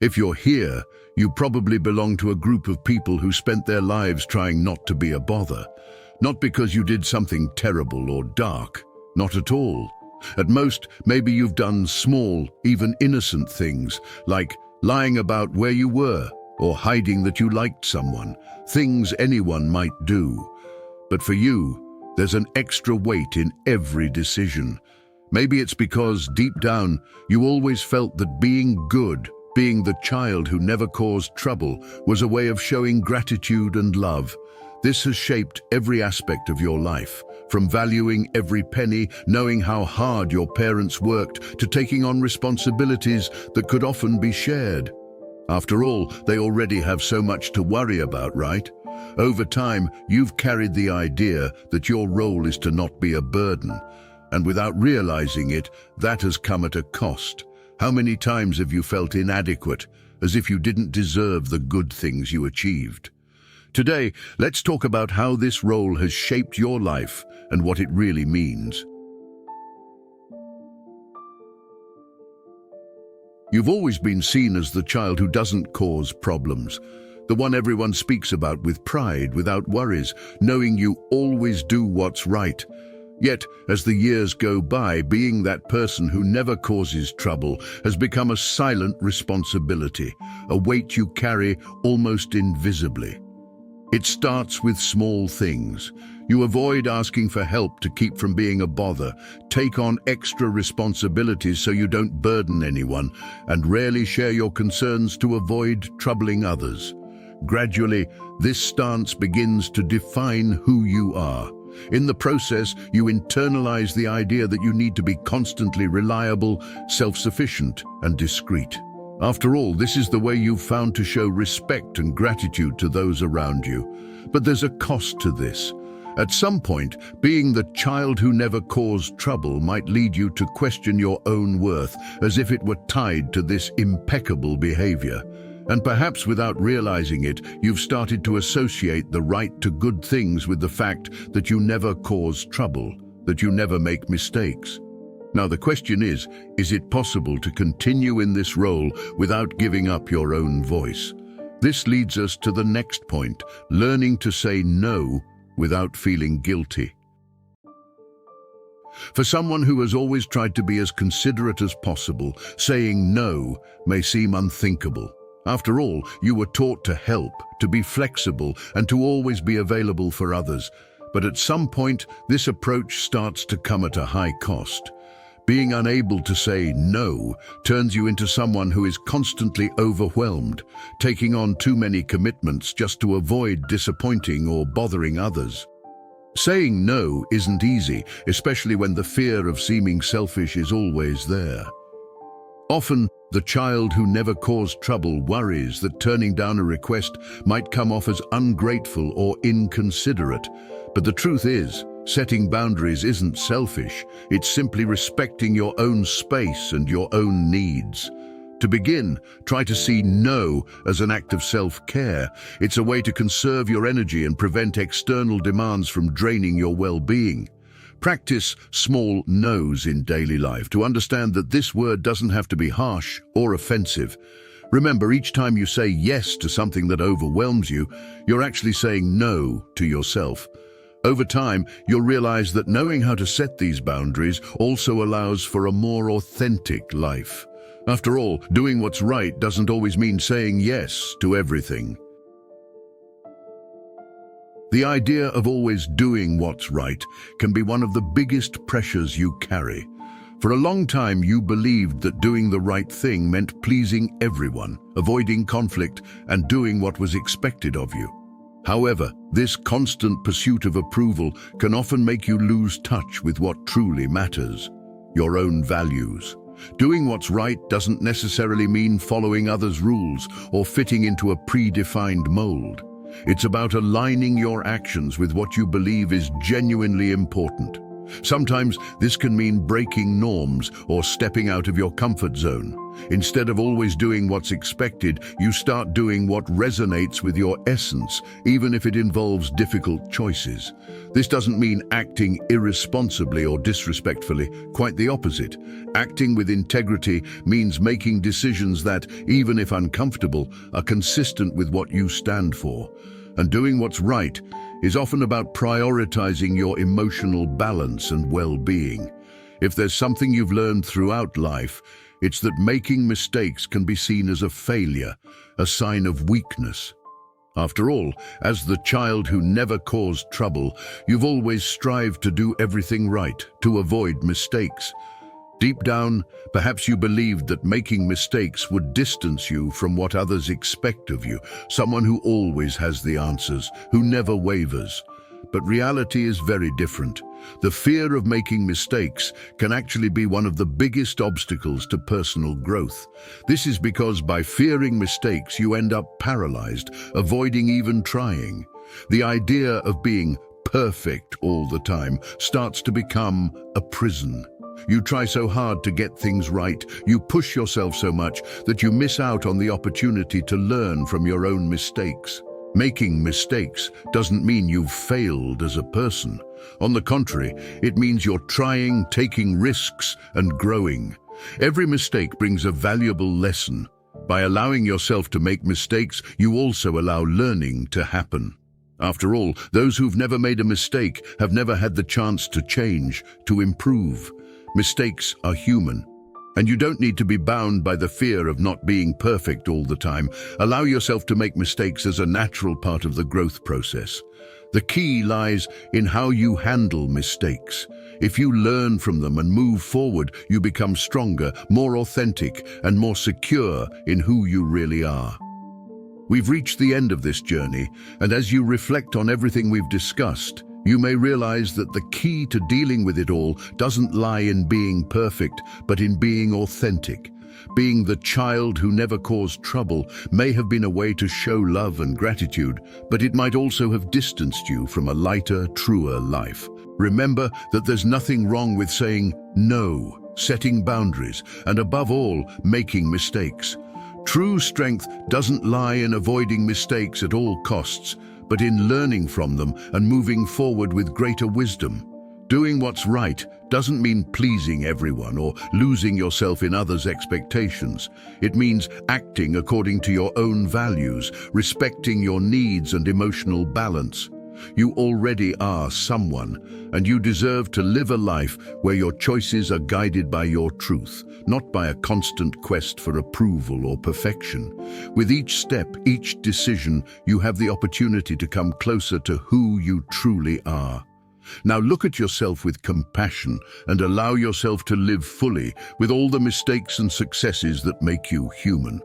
If you're here, you probably belong to a group of people who spent their lives trying not to be a bother. Not because you did something terrible or dark. Not at all. At most, maybe you've done small, even innocent things, like lying about where you were, or hiding that you liked someone, things anyone might do. But for you, there's an extra weight in every decision. Maybe it's because, deep down, you always felt that being good, being the child who never caused trouble, was a way of showing gratitude and love. This has shaped every aspect of your life, from valuing every penny, knowing how hard your parents worked, to taking on responsibilities that could often be shared. After all, they already have so much to worry about, right? Over time, you've carried the idea that your role is to not be a burden. And without realizing it, that has come at a cost. How many times have you felt inadequate, as if you didn't deserve the good things you achieved? Today, let's talk about how this role has shaped your life and what it really means. You've always been seen as the child who doesn't cause problems, the one everyone speaks about with pride, without worries, knowing you always do what's right. Yet, as the years go by, being that person who never causes trouble has become a silent responsibility, a weight you carry almost invisibly. It starts with small things. You avoid asking for help to keep from being a bother, take on extra responsibilities so you don't burden anyone, and rarely share your concerns to avoid troubling others. Gradually, this stance begins to define who you are. In the process, you internalize the idea that you need to be constantly reliable, self-sufficient, and discreet. After all, this is the way you've found to show respect and gratitude to those around you. But there's a cost to this. At some point, being the child who never caused trouble might lead you to question your own worth, as if it were tied to this impeccable behavior. And perhaps without realizing it, you've started to associate the right to good things with the fact that you never cause trouble, that you never make mistakes. Now the question is it possible to continue in this role without giving up your own voice? This leads us to the next point, learning to say no without feeling guilty. For someone who has always tried to be as considerate as possible, saying no may seem unthinkable. After all, you were taught to help, to be flexible, and to always be available for others. But at some point, this approach starts to come at a high cost. Being unable to say no turns you into someone who is constantly overwhelmed, taking on too many commitments just to avoid disappointing or bothering others. Saying no isn't easy, especially when the fear of seeming selfish is always there. Often, the child who never caused trouble worries that turning down a request might come off as ungrateful or inconsiderate. But the truth is, setting boundaries isn't selfish. It's simply respecting your own space and your own needs. To begin, try to see no as an act of self-care. It's a way to conserve your energy and prevent external demands from draining your well-being. Practice small no's in daily life to understand that this word doesn't have to be harsh or offensive. Remember, each time you say yes to something that overwhelms you, you're actually saying no to yourself. Over time, you'll realize that knowing how to set these boundaries also allows for a more authentic life. After all, doing what's right doesn't always mean saying yes to everything. The idea of always doing what's right can be one of the biggest pressures you carry. For a long time, you believed that doing the right thing meant pleasing everyone, avoiding conflict, and doing what was expected of you. However, this constant pursuit of approval can often make you lose touch with what truly matters, your own values. Doing what's right doesn't necessarily mean following others' rules or fitting into a predefined mold. It's about aligning your actions with what you believe is genuinely important. Sometimes this can mean breaking norms or stepping out of your comfort zone. Instead of always doing what's expected, you start doing what resonates with your essence, even if it involves difficult choices. This doesn't mean acting irresponsibly or disrespectfully, quite the opposite. Acting with integrity means making decisions that, even if uncomfortable, are consistent with what you stand for. And doing what's right is often about prioritizing your emotional balance and well-being. If there's something you've learned throughout life, it's that making mistakes can be seen as a failure, a sign of weakness. After all, as the child who never caused trouble, you've always strived to do everything right, to avoid mistakes. Deep down, perhaps you believed that making mistakes would distance you from what others expect of you, someone who always has the answers, who never wavers. But reality is very different. The fear of making mistakes can actually be one of the biggest obstacles to personal growth. This is because by fearing mistakes, you end up paralyzed, avoiding even trying. The idea of being perfect all the time starts to become a prison. You try so hard to get things right, you push yourself so much that you miss out on the opportunity to learn from your own mistakes. Making mistakes doesn't mean you've failed as a person. On the contrary, it means you're trying, taking risks, and growing. Every mistake brings a valuable lesson. By allowing yourself to make mistakes, you also allow learning to happen. After all, those who've never made a mistake have never had the chance to change, to improve. Mistakes are human. And you don't need to be bound by the fear of not being perfect all the time. Allow yourself to make mistakes as a natural part of the growth process. The key lies in how you handle mistakes. If you learn from them and move forward, you become stronger, more authentic, and more secure in who you really are. We've reached the end of this journey, and as you reflect on everything we've discussed, you may realize that the key to dealing with it all doesn't lie in being perfect, but in being authentic. Being the child who never caused trouble may have been a way to show love and gratitude, but it might also have distanced you from a lighter, truer life. Remember that there's nothing wrong with saying no, setting boundaries, and above all, making mistakes. True strength doesn't lie in avoiding mistakes at all costs, but in learning from them and moving forward with greater wisdom. Doing what's right doesn't mean pleasing everyone or losing yourself in others' expectations. It means acting according to your own values, respecting your needs and emotional balance. You already are someone, and you deserve to live a life where your choices are guided by your truth, not by a constant quest for approval or perfection. With each step, each decision, you have the opportunity to come closer to who you truly are. Now look at yourself with compassion and allow yourself to live fully with all the mistakes and successes that make you human.